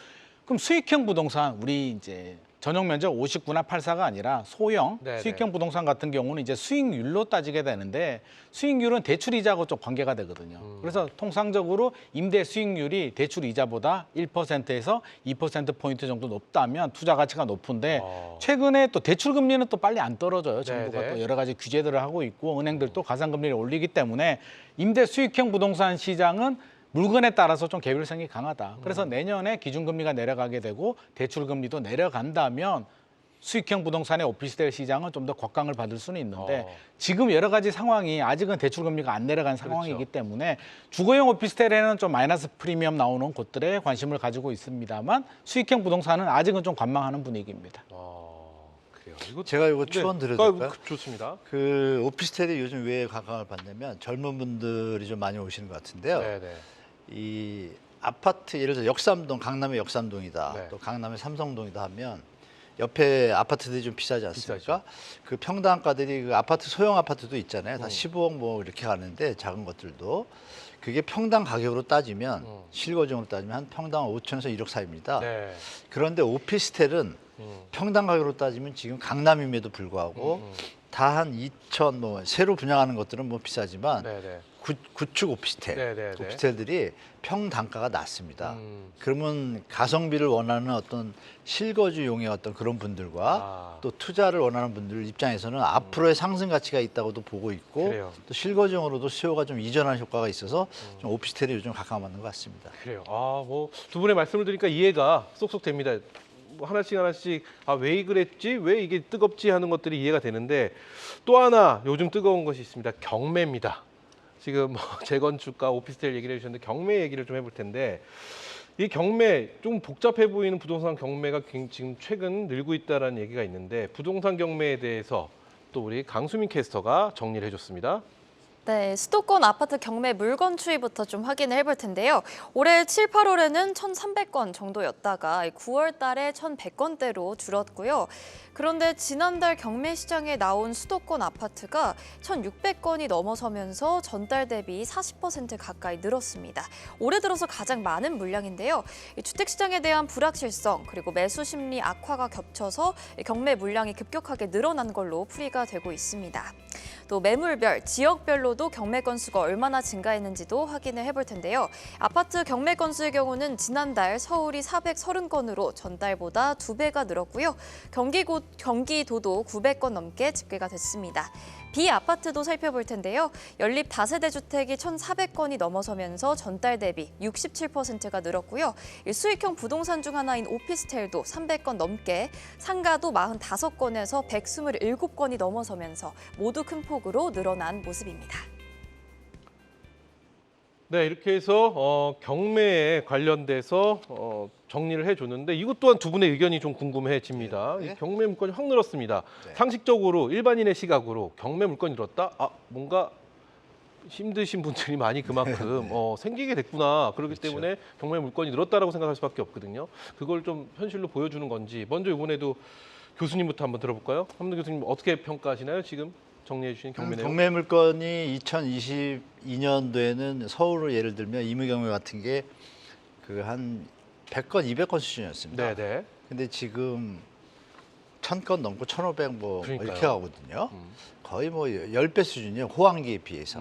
Speaker 4: 그럼 수익형 부동산 우리 이제 전용 면적 59나 84가 아니라 소형
Speaker 1: 네네.
Speaker 4: 수익형 부동산 같은 경우는 이제 수익률로 따지게 되는데 수익률은 대출 이자하고 좀 관계가 되거든요. 그래서 통상적으로 임대 수익률이 대출 이자보다 1%에서 2%포인트 정도 높다면 투자 가치가 높은데 최근에 또 대출 금리는 또 빨리 안 떨어져요. 정부가
Speaker 1: 네네.
Speaker 4: 또 여러 가지 규제들을 하고 있고 은행들도 가상 금리를 올리기 때문에 임대 수익형 부동산 시장은 물건에 따라서 좀 개별성이 강하다. 그래서 내년에 기준금리가 내려가게 되고 대출금리도 내려간다면 수익형 부동산의 오피스텔 시장은 좀 더 곽강을 받을 수는 있는데 지금 여러 가지 상황이 아직은 대출금리가 안 내려간 상황이기 때문에 주거용 오피스텔에는 좀 마이너스 프리미엄 나오는 곳들에 관심을 가지고 있습니다만 수익형 부동산은 아직은 좀 관망하는 분위기입니다.
Speaker 1: 그래요. 이거
Speaker 3: 제가 이거 추원 드려도 될까요?
Speaker 1: 좋습니다.
Speaker 3: 그 오피스텔이 요즘 왜 관광을 받냐면 젊은 분들이 좀 많이 오시는 것 같은데요.
Speaker 1: 네네.
Speaker 3: 이 아파트 예를 들어 역삼동, 강남의 역삼동이다.
Speaker 1: 네.
Speaker 3: 또 강남의 삼성동이다 하면 옆에 아파트들이 좀 비싸지 않습니까? 그 평당가들이 그 아파트 소형 아파트도 있잖아요. 다 15억 뭐 이렇게 가는데 작은 것들도 그게 평당 가격으로 따지면 실거주용으로 따지면 한 평당 5천에서 1억 사이입니다.
Speaker 1: 네.
Speaker 3: 그런데 오피스텔은 평당 가격으로 따지면 지금 강남임에도 불구하고 다 한 2천 뭐 새로 분양하는 것들은 뭐 비싸지만
Speaker 1: 네네.
Speaker 3: 구축 오피스텔,
Speaker 1: 네네네.
Speaker 3: 오피스텔들이 평단가가 낮습니다. 그러면 가성비를 원하는 어떤 실거주용의 어떤 그런 분들과 또 투자를 원하는 분들 입장에서는 앞으로의 상승 가치가 있다고도 보고 있고
Speaker 1: 그래요.
Speaker 3: 또 실거주용으로도 수요가 좀 이전하는 효과가 있어서 좀 오피스텔이 요즘 각광받는 것 같습니다.
Speaker 1: 그래요. 뭐 두 분의 말씀을 들으니까 이해가 쏙쏙 됩니다. 뭐 하나씩 왜 그랬지? 왜 이게 뜨겁지? 하는 것들이 이해가 되는데 또 하나 요즘 뜨거운 것이 있습니다. 경매입니다. 지금 재건축과 오피스텔 얘기를 해주셨는데 경매 얘기를 좀 해볼 텐데 이 경매 좀 복잡해 보이는 부동산 경매가 지금 최근 늘고 있다는 얘기가 있는데 부동산 경매에 대해서 또 우리 강수민 캐스터가 정리를 해줬습니다.
Speaker 2: 네, 수도권 아파트 경매 물건 추이부터 좀 확인을 해볼 텐데요. 올해 7, 8월에는 1,300건 정도였다가 9월 달에 1,100건대로 줄었고요. 그런데 지난달 경매 시장에 나온 수도권 아파트가 1,600건이 넘어서면서 전달 대비 40% 가까이 늘었습니다. 올해 들어서 가장 많은 물량인데요. 주택시장에 대한 불확실성 그리고 매수 심리 악화가 겹쳐서 경매 물량이 급격하게 늘어난 걸로 풀이가 되고 있습니다. 또 매물별, 지역별로도 경매 건수가 얼마나 증가했는지도 확인을 해볼 텐데요. 아파트 경매 건수의 경우는 지난달 서울이 430건으로 전달보다 2배가 늘었고요. 경기도도 900건 넘게 집계가 됐습니다. 비아파트도 살펴볼 텐데요. 연립 다세대 주택이 1,400건이 넘어서면서 전달 대비 67%가 늘었고요. 수익형 부동산 중 하나인 오피스텔도 300건 넘게, 상가도 45건에서 127건이 넘어서면서 모두 큰 폭으로 늘어난 모습입니다.
Speaker 1: 네, 이렇게 해서 경매에 관련돼서 정리를 해줬는데 이것 또한 두 분의 의견이 좀 궁금해집니다.
Speaker 3: 네.
Speaker 1: 이 경매 물건이 확 늘었습니다.
Speaker 3: 네.
Speaker 1: 상식적으로 일반인의 시각으로 경매 물건이 늘었다? 뭔가 힘드신 분들이 많이 그만큼 생기게 됐구나. 그렇기
Speaker 3: 그렇죠.
Speaker 1: 때문에 경매 물건이 늘었다라고 생각할 수밖에 없거든요. 그걸 좀 현실로 보여주는 건지 먼저 이번에도 교수님부터 한번 들어볼까요? 한문도 교수님 어떻게 평가하시나요? 지금 정리해 주신 경매 내용.
Speaker 3: 경매 물건이 2022년도에는 서울을 예를 들면 임의경매 같은 게 그 한 100건, 200건 수준이었습니다.
Speaker 1: 네네.
Speaker 3: 근데 지금 1000건 넘고 1500 뭐
Speaker 1: 그러니까요.
Speaker 3: 이렇게 가거든요. 거의 뭐 10배 수준이에요. 호황기에 비해서.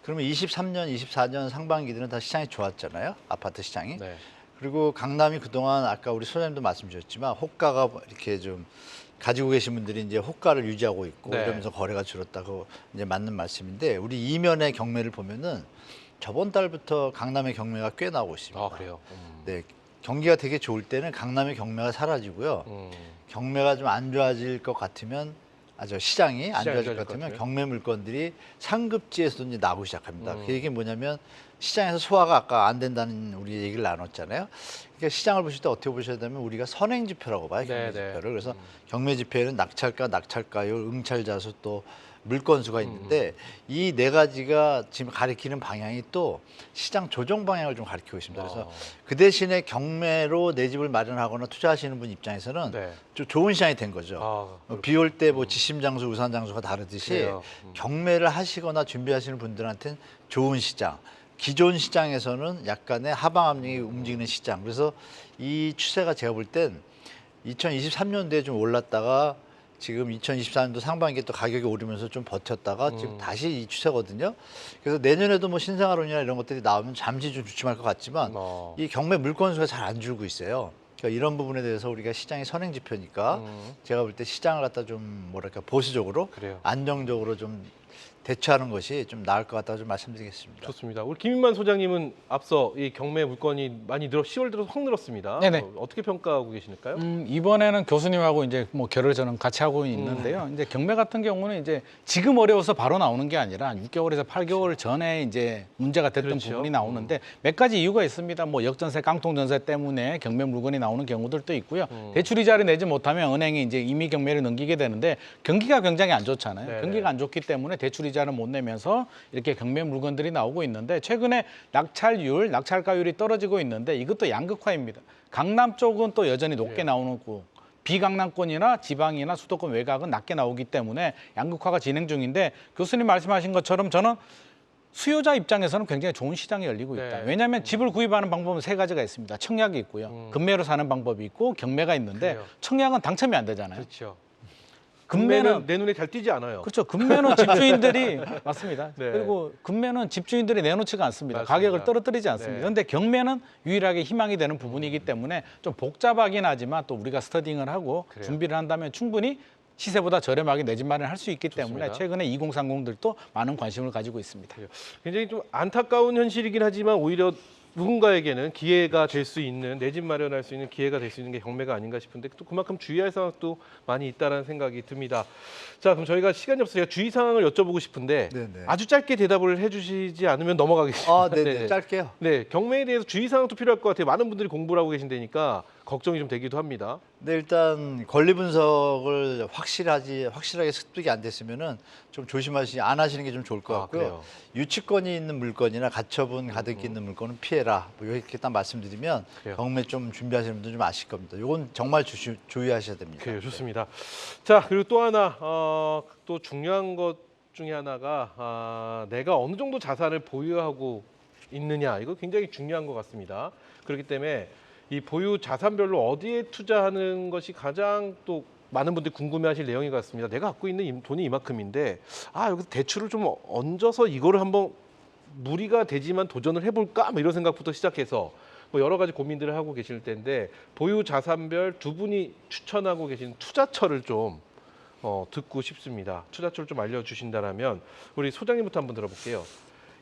Speaker 3: 그러면 23년, 24년 상반기들은 다 시장이 좋았잖아요. 아파트 시장이.
Speaker 1: 네.
Speaker 3: 그리고 강남이 그동안 아까 우리 소장님도 말씀 주셨지만 호가가 이렇게 좀 가지고 계신 분들이 이제 호가를 유지하고 있고
Speaker 1: 네.
Speaker 3: 이러면서 거래가 줄었다고 이제 맞는 말씀인데 우리 이면의 경매를 보면은 저번 달부터 강남의 경매가 꽤 나오고 있습니다.
Speaker 1: 아 그래요.
Speaker 3: 네. 경기가 되게 좋을 때는 강남의 경매가 사라지고요. 경매가 좀 안 좋아질 것 같으면 시장이 안 좋아질 것 같으면 경매 물건들이 상급지에서도 이제 나오기 시작합니다. 그 얘기는 뭐냐면 시장에서 소화가 아까 안 된다는 우리 얘기를 나눴잖아요. 그러니까 시장을 보실 때 어떻게 보셔야 되면 우리가 선행 지표라고 봐요. 경매
Speaker 1: 네, 네.
Speaker 3: 지표를. 그래서 경매 지표에는 낙찰가, 낙찰가율, 응찰자수 또 물건수가 있는데 이 네 가지가 지금 가리키는 방향이 또 시장 조정 방향을 좀 가리키고 있습니다. 그래서 그 대신에 경매로 내 집을 마련하거나 투자하시는 분 입장에서는
Speaker 1: 네.
Speaker 3: 좀 좋은 시장이 된 거죠. 비 올 때 뭐 지심 장수, 우산 장수가 다르듯이
Speaker 1: 그래요.
Speaker 3: 경매를 하시거나 준비하시는 분들한테는 좋은 시장. 기존 시장에서는 약간의 하방 압력이 움직이는 시장. 그래서 이 추세가 제가 볼 땐 2023년도에 좀 올랐다가 지금 2024년도 상반기에 또 가격이 오르면서 좀 버텼다가 지금 다시 이 추세거든요. 그래서 내년에도 뭐 신생아론이나 이런 것들이 나오면 잠시 좀 주춤할 것 같지만 이 경매 물건수가 잘 안 줄고 있어요. 그러니까 이런 부분에 대해서 우리가 시장이 선행 지표니까 제가 볼 때 시장을 갖다 좀 뭐랄까 보수적으로
Speaker 1: 그래요.
Speaker 3: 안정적으로 좀 대처하는 것이 좀 나을 것 같다고 좀 말씀드리겠습니다.
Speaker 1: 좋습니다. 우리 김인만 소장님은 앞서 이 경매 물건이 많이 10월 들어서 확 늘었습니다.
Speaker 4: 네네.
Speaker 1: 어떻게 평가하고 계실까요?
Speaker 4: 이번에는 교수님하고 이제 뭐 결을 저는 같이 하고 있는데요. 이제 경매 같은 경우는 이제 지금 어려워서 바로 나오는 게 아니라 6개월에서 8개월 전에 이제 문제가 됐던
Speaker 1: 그렇죠.
Speaker 4: 부분이 나오는데 몇 가지 이유가 있습니다. 뭐 역전세, 깡통전세 때문에 경매 물건이 나오는 경우들도 있고요. 대출 이자를 내지 못하면 은행이 이제 임의 경매를 넘기게 되는데 경기가 굉장히 안 좋잖아요.
Speaker 1: 네네.
Speaker 4: 경기가 안 좋기 때문에 대출 이자를 못 내면서 이렇게 경매 물건들이 나오고 있는데 최근에 낙찰율, 낙찰가율이 떨어지고 있는데 이것도 양극화입니다. 강남 쪽은 또 여전히 높게 나오는 거. 비강남권이나 지방이나 수도권 외곽은 낮게 나오기 때문에 양극화가 진행 중인데 교수님 말씀하신 것처럼 저는 수요자 입장에서는 굉장히 좋은 시장이 열리고 있다.
Speaker 1: 네.
Speaker 4: 왜냐하면 집을 구입하는 방법은 세 가지가 있습니다. 청약이 있고요. 금매로 사는 방법이 있고 경매가 있는데
Speaker 1: 그래요.
Speaker 4: 청약은 당첨이 안 되잖아요.
Speaker 1: 그렇죠.
Speaker 4: 금매는
Speaker 1: 내 눈에 잘 띄지 않아요.
Speaker 4: 그렇죠. 금매는 집주인들이 맞습니다.
Speaker 1: 네.
Speaker 4: 그리고 금매는 집주인들이 내놓지가 않습니다.
Speaker 1: 맞습니다.
Speaker 4: 가격을 떨어뜨리지 않습니다.
Speaker 1: 네.
Speaker 4: 그런데 경매는 유일하게 희망이 되는 부분이기 때문에 좀 복잡하긴 하지만 또 우리가 스터딩을 하고
Speaker 1: 그래요.
Speaker 4: 준비를 한다면 충분히 시세보다 저렴하게 내 집 마련할 수 있기 때문에
Speaker 1: 좋습니다.
Speaker 4: 최근에 2030들도 많은 관심을 가지고 있습니다.
Speaker 1: 굉장히 좀 안타까운 현실이긴 하지만 오히려 누군가에게는 기회가 될 수 있는 내 집 마련할 수 있는 기회가 될 수 있는 게 경매가 아닌가 싶은데 또 그만큼 주의할 사항도 많이 있다는 생각이 듭니다. 자, 그럼 저희가 시간이 없어서 주의 사항을 여쭤보고 싶은데
Speaker 3: 네네.
Speaker 1: 아주 짧게 대답을 해주시지 않으면 넘어가겠습니다.
Speaker 3: 아, 네네. 짧게요.
Speaker 1: 네, 경매에 대해서 주의 사항도 필요할 것 같아요. 많은 분들이 공부를 하고 계신다니까 걱정이 좀 되기도 합니다.
Speaker 3: 네, 일단 권리 분석을 확실하게 습득이 안 됐으면은 좀 안 하시는 게 좀 좋을 것 같고요.
Speaker 1: 그래요?
Speaker 3: 유치권이 있는 물건이나 가처분 가득 있는 물건은 피해라. 뭐 이렇게 딱 말씀드리면
Speaker 1: 그래요.
Speaker 3: 경매 좀 준비하시는 분들 좀 아실 겁니다. 이건 정말 주의하셔야 됩니다.
Speaker 1: 그래요, 좋습니다. 자, 그리고 또 하나 또 중요한 것 중에 하나가 내가 어느 정도 자산을 보유하고 있느냐 이거 굉장히 중요한 것 같습니다. 그렇기 때문에 이 보유 자산별로 어디에 투자하는 것이 가장 또 많은 분들이 궁금해하실 내용인 것 같습니다. 내가 갖고 있는 돈이 이만큼인데 여기서 대출을 좀 얹어서 이거를 한번 무리가 되지만 도전을 해볼까? 뭐 이런 생각부터 시작해서 뭐 여러 가지 고민들을 하고 계실 텐데 보유 자산별 두 분이 추천하고 계신 투자처를 좀 듣고 싶습니다. 투자처를 좀 알려주신다면 우리 소장님부터 한번 들어볼게요.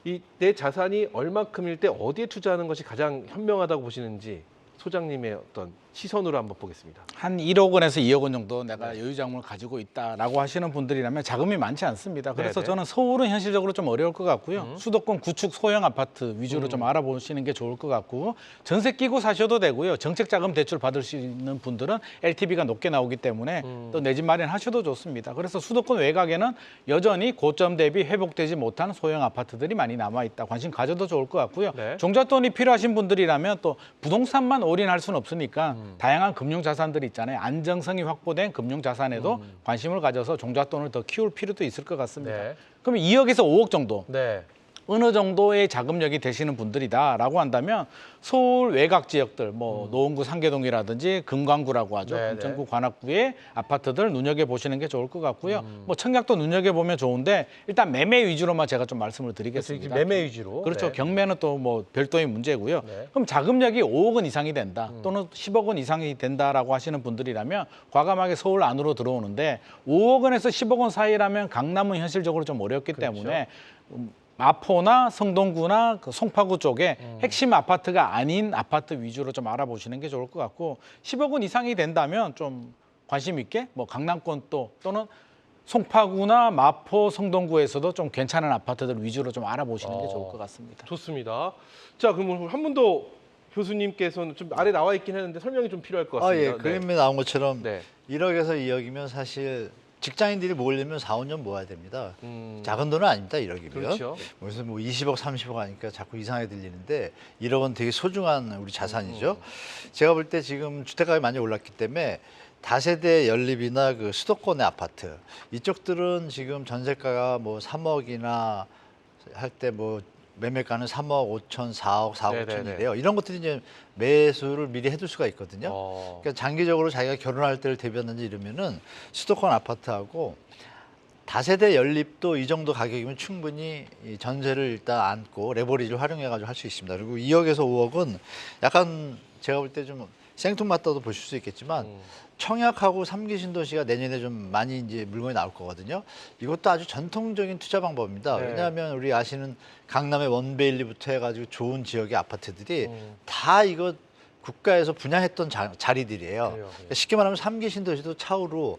Speaker 1: 이 내 자산이 얼마큼일 때 어디에 투자하는 것이 가장 현명하다고 보시는지 소장님의 어떤 시선으로 한번 보겠습니다.
Speaker 4: 한 1억 원에서 2억 원 정도 내가 여유 자금을 가지고 있다라고 하시는 분들이라면 자금이 많지 않습니다. 그래서
Speaker 1: 네네.
Speaker 4: 저는 서울은 현실적으로 좀 어려울 것 같고요. 수도권 구축 소형 아파트 위주로 좀 알아보시는 게 좋을 것 같고 전세 끼고 사셔도 되고요. 정책 자금 대출 받을 수 있는 분들은 LTV가 높게 나오기 때문에 또 내 집 마련하셔도 좋습니다. 그래서 수도권 외곽에는 여전히 고점 대비 회복되지 못한 소형 아파트들이 많이 남아 있다. 관심 가져도 좋을 것 같고요.
Speaker 1: 네.
Speaker 4: 종잣돈이 필요하신 분들이라면 또 부동산만 올인할 수는 없으니까 다양한 금융 자산들이 있잖아요. 안정성이 확보된 금융 자산에도 관심을 가져서 종잣돈을 더 키울 필요도 있을 것 같습니다.
Speaker 1: 네.
Speaker 4: 그러면 2억에서 5억 정도
Speaker 1: 네.
Speaker 4: 어느 정도의 자금력이 되시는 분들이다라고 한다면 서울 외곽 지역들, 뭐 노원구 상계동이라든지 금강구라고 하죠.
Speaker 1: 네,
Speaker 4: 금천구 관악구의 아파트들 눈여겨 보시는 게 좋을 것 같고요. 뭐 청약도 눈여겨 보면 좋은데 일단 매매 위주로만 제가 좀 말씀을 드리겠습니다.
Speaker 1: 매매 위주로.
Speaker 4: 그렇죠.
Speaker 1: 네.
Speaker 4: 경매는 또 뭐 별도의 문제고요.
Speaker 1: 네.
Speaker 4: 그럼 자금력이 5억 원 이상이 된다 또는 10억 원 이상이 된다라고 하시는 분들이라면 과감하게 서울 안으로 들어오는데 5억 원에서 10억 원 사이라면 강남은 현실적으로 좀 어렵기
Speaker 1: 그렇죠.
Speaker 4: 때문에 마포나 성동구나 그 송파구 쪽에 핵심 아파트가 아닌 아파트 위주로 좀 알아보시는 게 좋을 것 같고 10억 원 이상이 된다면 좀 관심 있게 뭐 강남권 또는 송파구나 마포, 성동구에서도 좀 괜찮은 아파트들 위주로 좀 알아보시는 게 좋을 것 같습니다.
Speaker 1: 좋습니다. 자, 그럼 한 분 더 교수님께서는 좀 아래 나와 있긴 했는데 설명이 좀 필요할 것 같습니다.
Speaker 3: 예, 그림에 나온 것처럼
Speaker 1: 네.
Speaker 3: 1억에서 2억이면 사실 직장인들이 모으려면 4, 5년 모아야 됩니다.
Speaker 1: 음.
Speaker 3: 작은 돈은 아닙니다, 1억이면.
Speaker 1: 그렇죠.
Speaker 3: 무슨 뭐 20억, 30억 하니까 자꾸 이상하게 들리는데 1억은 되게 소중한 우리 자산이죠. 제가 볼 때 지금 주택가격이 많이 올랐기 때문에 다세대 연립이나 그 수도권의 아파트 이쪽들은 지금 전세가가 뭐 3억이나 할 때 뭐 매매가는 3억 5천, 4억, 4억
Speaker 1: 네네네.
Speaker 3: 5천이래요. 이런 것들이 이제 매수를 미리 해둘 수가 있거든요. 그러니까 장기적으로 자기가 결혼할 때를 대비한다든지 이러면은 수도권 아파트하고 다세대 연립도 이 정도 가격이면 충분히 이 전세를 일단 안고 레버리지를 활용해가지고 할 수 있습니다. 그리고 2억에서 5억은 약간 제가 볼 때 좀 생뚱맞다도 보실 수 있겠지만 청약하고 3기 신도시가 내년에 좀 많이 이제 물건이 나올 거거든요. 이것도 아주 전통적인 투자 방법입니다.
Speaker 1: 네.
Speaker 3: 왜냐하면 우리 아시는 강남의 원베일리부터 해가지고 좋은 지역의 아파트들이 다 이거 국가에서 분양했던 자리들이에요.
Speaker 1: 그래요.
Speaker 3: 그러니까 쉽게 말하면 3기 신도시도 차후로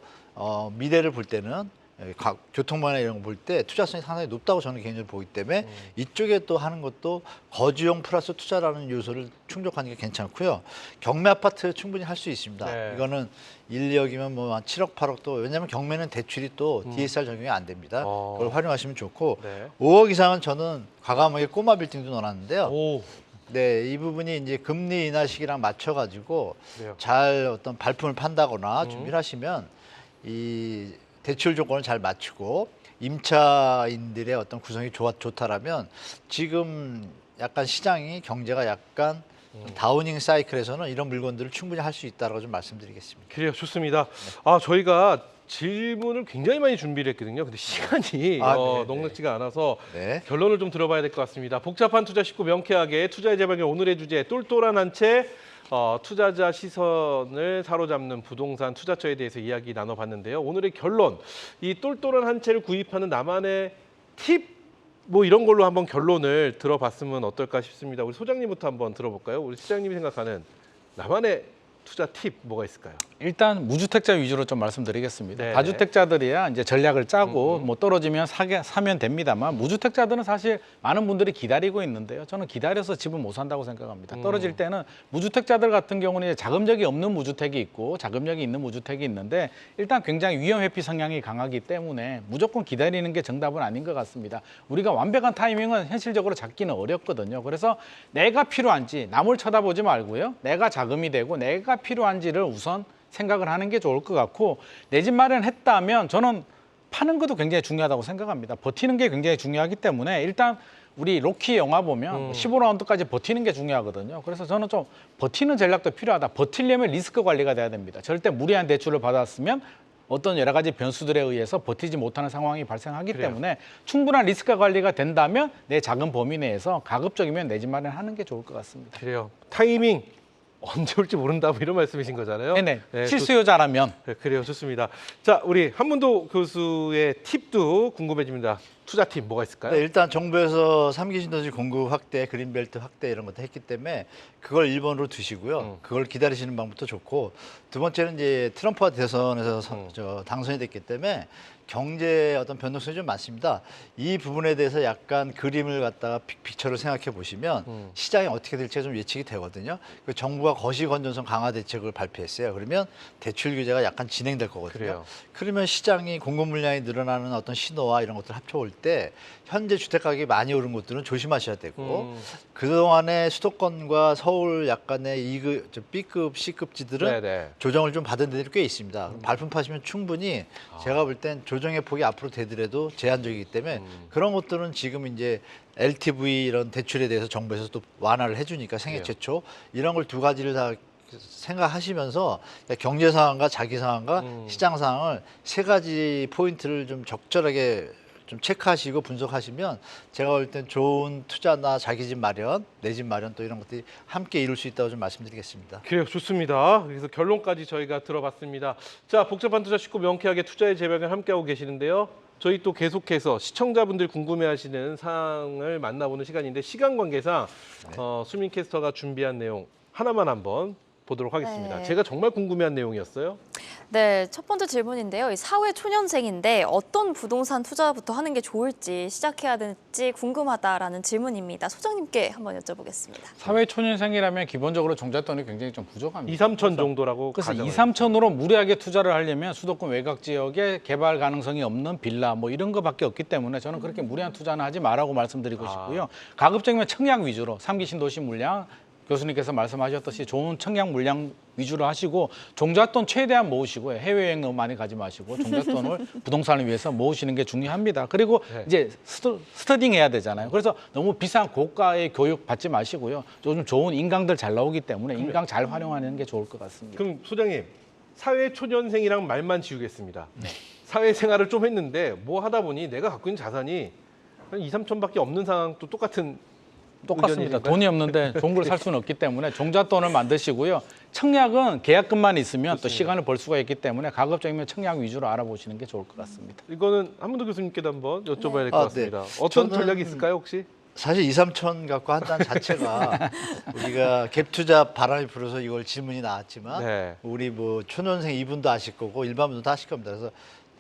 Speaker 3: 미래를 볼 때는 교통망이나 이런 거 볼 때 투자성이 상당히 높다고 저는 개인적으로 보기 때문에 이쪽에 또 하는 것도 거주용 플러스 투자라는 요소를 충족하는 게 괜찮고요. 경매 아파트 충분히 할 수 있습니다.
Speaker 1: 네.
Speaker 3: 이거는 1, 2억이면 뭐 한 7억, 8억 또 왜냐하면 경매는 대출이 또 DSR 적용이 안 됩니다. 그걸 활용하시면 좋고
Speaker 1: 네.
Speaker 3: 5억 이상은 저는 과감하게 꼬마 빌딩도 넣어놨는데요.
Speaker 1: 오,
Speaker 3: 네, 이 부분이 이제 금리 인하 시기랑 맞춰가지고
Speaker 1: 그래요.
Speaker 3: 잘 어떤 발품을 판다거나 준비를 하시면 이 대출 조건을 잘 맞추고 임차인들의 어떤 구성이 좋다라면 지금 약간 시장이 경제가 약간 다우닝 사이클에서는 이런 물건들을 충분히 할 수 있다라고 좀 말씀드리겠습니다.
Speaker 1: 그래요. 좋습니다. 아, 저희가 질문을 굉장히 많이 준비를 했거든요. 근데 시간이
Speaker 3: 네네.
Speaker 1: 넉넉지가 않아서
Speaker 3: 네.
Speaker 1: 결론을 좀 들어봐야 될 것 같습니다. 복잡한 투자 쉽고 명쾌하게 투자의 재발견 오늘의 주제 똘똘한 한 채 투자자 시선을 사로잡는 부동산 투자처에 대해서 이야기 나눠봤는데요. 오늘의 결론, 이 똘똘한 한 채를 구입하는 나만의 팁 뭐 이런 걸로 한번 결론을 들어봤으면 어떨까 싶습니다. 우리 소장님부터 한번 들어볼까요? 우리 시장님이 생각하는 나만의 투자 팁 뭐가 있을까요?
Speaker 4: 일단 무주택자 위주로 좀 말씀드리겠습니다.
Speaker 1: 네네.
Speaker 4: 다주택자들이야 이제 전략을 짜고 뭐 떨어지면 사면 됩니다만 무주택자들은 사실 많은 분들이 기다리고 있는데요. 저는 기다려서 집은 못 산다고 생각합니다. 떨어질 때는 무주택자들 같은 경우는 이제 자금력이 없는 무주택이 있고 자금력이 있는 무주택이 있는데 일단 굉장히 위험 회피 성향이 강하기 때문에 무조건 기다리는 게 정답은 아닌 것 같습니다. 우리가 완벽한 타이밍은 현실적으로 잡기는 어렵거든요. 그래서 내가 필요한지 남을 쳐다보지 말고요. 내가 자금이 되고 내가 필요한지를 우선 생각을 하는 게 좋을 것 같고 내 집 마련했다면 저는 파는 것도 굉장히 중요하다고 생각합니다. 버티는 게 굉장히 중요하기 때문에 일단 우리 로키 영화 보면 15라운드까지 버티는 게 중요하거든요. 그래서 저는 좀 버티는 전략도 필요하다. 버티려면 리스크 관리가 돼야 됩니다. 절대 무리한 대출을 받았으면 어떤 여러 가지 변수들에 의해서 버티지 못하는 상황이 발생하기
Speaker 1: 그래요.
Speaker 4: 때문에 충분한 리스크 관리가 된다면 내 작은 범위 내에서 가급적이면 내 집 마련하는 게 좋을 것 같습니다.
Speaker 1: 그래요. 타이밍 언제 올지 모른다 뭐 이런 말씀이신 거잖아요.
Speaker 4: 네네.
Speaker 1: 네,
Speaker 4: 실수요자라면
Speaker 1: 네, 그래요. 좋습니다. 자, 우리 한문도 교수의 팁도 궁금해집니다. 투자 팁 뭐가 있을까요?
Speaker 3: 네, 일단 정부에서 3기 신도시 공급 확대, 그린벨트 확대 이런 것도 했기 때문에 그걸 1번으로 두시고요. 그걸 기다리시는 방법도 좋고 두 번째는 이제 트럼프가 대선에서 당선이 됐기 때문에 경제 어떤 변동성이 좀 많습니다. 이 부분에 대해서 약간 그림을 갖다가 픽처를 생각해 보시면 시장이 어떻게 될지가 좀 예측이 되거든요. 그 정부가 거시건전성 강화 대책을 발표했어요. 그러면 대출 규제가 약간 진행될 거거든요.
Speaker 1: 그래요.
Speaker 3: 그러면 시장이 공급 물량이 늘어나는 어떤 신호와 이런 것들 합쳐올 때 현재 주택 가격이 많이 오른 곳들은 조심하셔야 되고 그동안에 수도권과 서울 약간의 B급, C급지들은
Speaker 1: 네네.
Speaker 3: 조정을 좀 받은 데들이 꽤 있습니다. 발품 파시면 충분히 제가 볼 땐 조정의 폭이 앞으로 되더라도 제한적이기 때문에 그런 것들은 지금 이제 LTV 이런 대출에 대해서 정부에서 또 완화를 해주니까 생애
Speaker 1: 그래요.
Speaker 3: 최초 이런 걸 두 가지를 다 생각하시면서 경제 상황과 자기 상황과 시장 상황을 세 가지 포인트를 좀 적절하게 좀 체크하시고 분석하시면 제가 볼 땐 좋은 투자나 자기 집 마련, 내 집 마련 또 이런 것들이 함께 이룰 수 있다고 좀 말씀드리겠습니다.
Speaker 1: 그래요, 좋습니다. 그래서 결론까지 저희가 들어봤습니다. 자, 복잡한 투자 쉽고 명쾌하게 투자의 재발견 함께하고 계시는데요. 저희 또 계속해서 시청자분들 궁금해하시는 사항을 만나보는 시간인데 시간 관계상 수민 캐스터가 준비한 내용 하나만 한번 보도록 하겠습니다.
Speaker 2: 네.
Speaker 1: 제가 정말 궁금해한 내용이었어요.
Speaker 2: 네, 첫 번째 질문인데요. 이 사회 초년생인데 어떤 부동산 투자부터 하는 게 좋을지 시작해야 될지 궁금하다라는 질문입니다. 소장님께 한번 여쭤보겠습니다.
Speaker 4: 사회 초년생이라면 기본적으로 종잣돈이 굉장히 좀 부족합니다.
Speaker 1: 2, 3천 정도라고
Speaker 4: 그래서 2,
Speaker 1: 가정을
Speaker 4: 3천으로 무리하게 투자를 하려면 수도권 외곽 지역에 개발 가능성이 없는 빌라 뭐 이런 거밖에 없기 때문에 저는 그렇게 무리한 투자는 하지 말라고 말씀드리고 싶고요. 가급적이면 청약 위주로 3기 신도시 물량 교수님께서 말씀하셨듯이 좋은 청약 물량 위주로 하시고 종잣돈 최대한 모으시고요. 해외여행 너무 많이 가지 마시고 종잣돈을 부동산을 위해서 모으시는 게 중요합니다. 그리고
Speaker 1: 네.
Speaker 4: 이제 스터딩 해야 되잖아요. 그래서 너무 비싼 고가의 교육 받지 마시고요. 요즘 좋은 인강들 잘 나오기 때문에 인강 잘 활용하는 게 좋을 것 같습니다.
Speaker 1: 그럼 소장님, 사회 초년생이랑 말만 지우겠습니다.
Speaker 4: 네.
Speaker 1: 사회생활을 좀 했는데 뭐 하다 보니 내가 갖고 있는 자산이 한 2, 3천밖에 없는 상황도 똑같은
Speaker 4: 똑같습니다.
Speaker 1: 의견이신가요?
Speaker 4: 돈이 없는데 좋은 걸 살 수는 없기 때문에 종잣돈을 만드시고요. 청약은 계약금만 있으면 또 시간을 벌 수가 있기 때문에 가급적이면 청약 위주로 알아보시는 게 좋을 것 같습니다.
Speaker 1: 이거는 한문도 교수님께도 한번 여쭤봐야 될 것
Speaker 3: 아,
Speaker 1: 같습니다.
Speaker 3: 네.
Speaker 1: 어떤
Speaker 3: 저는-
Speaker 1: 전략이 있을까요, 혹시?
Speaker 3: 사실 2, 3천 갖고 한다는 자체가 우리가 갭 투자 바람이 불어서 이걸 질문이 나왔지만
Speaker 1: 네.
Speaker 3: 우리 뭐 초년생 이분도 아실 거고 일반 분도 다 아실 겁니다. 그래서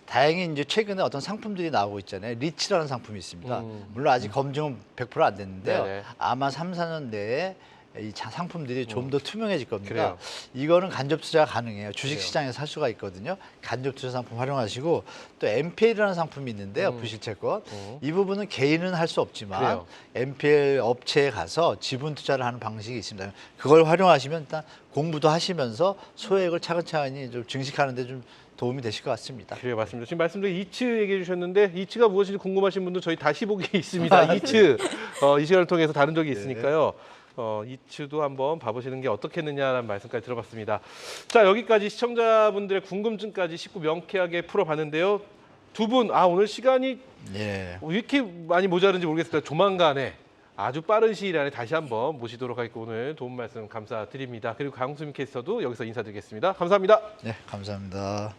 Speaker 3: 다행히 이제 최근에 어떤 상품들이 나오고 있잖아요. 리치라는 상품이 있습니다. 물론 아직 검증은 100% 안 됐는데요.
Speaker 1: 네네.
Speaker 3: 아마 3, 4년 내에 이 상품들이 좀 더 투명해질 겁니다.
Speaker 1: 그래요.
Speaker 3: 이거는 간접 투자가 가능해요. 주식
Speaker 1: 그래요.
Speaker 3: 시장에서 살 수가 있거든요. 간접 투자 상품 활용하시고 또 NPL이라는 상품이 있는데요. 부실채권. 이 부분은 개인은 할 수 없지만
Speaker 1: 그래요.
Speaker 3: NPL 업체에 가서 지분 투자를 하는 방식이 있습니다. 그걸 활용하시면 일단 공부도 하시면서 소액을 차근차근히 좀 증식하는 데 좀 도움이 되실 것 같습니다.
Speaker 1: 그래요, 맞습니다. 지금 말씀드린 이츠 얘기해 주셨는데 이츠가 무엇인지 궁금하신 분들 저희 다시 보기 있습니다. 이츠 이 시간을 통해서 다룬 적이 있으니까요. 이츠도 한번 봐보시는 게 어떻겠느냐라는 말씀까지 들어봤습니다. 자, 여기까지 시청자분들의 궁금증까지 쉽고 명쾌하게 풀어봤는데요. 두 분, 오늘 시간이
Speaker 3: 예.
Speaker 1: 왜 이렇게 많이 모자른지 모르겠습니다. 조만간에 아주 빠른 시일 안에 다시 한번 모시도록 하겠고 오늘 도움 말씀 감사드립니다. 그리고 강수민 캐스터도 여기서 인사드리겠습니다. 감사합니다.
Speaker 3: 네, 감사합니다.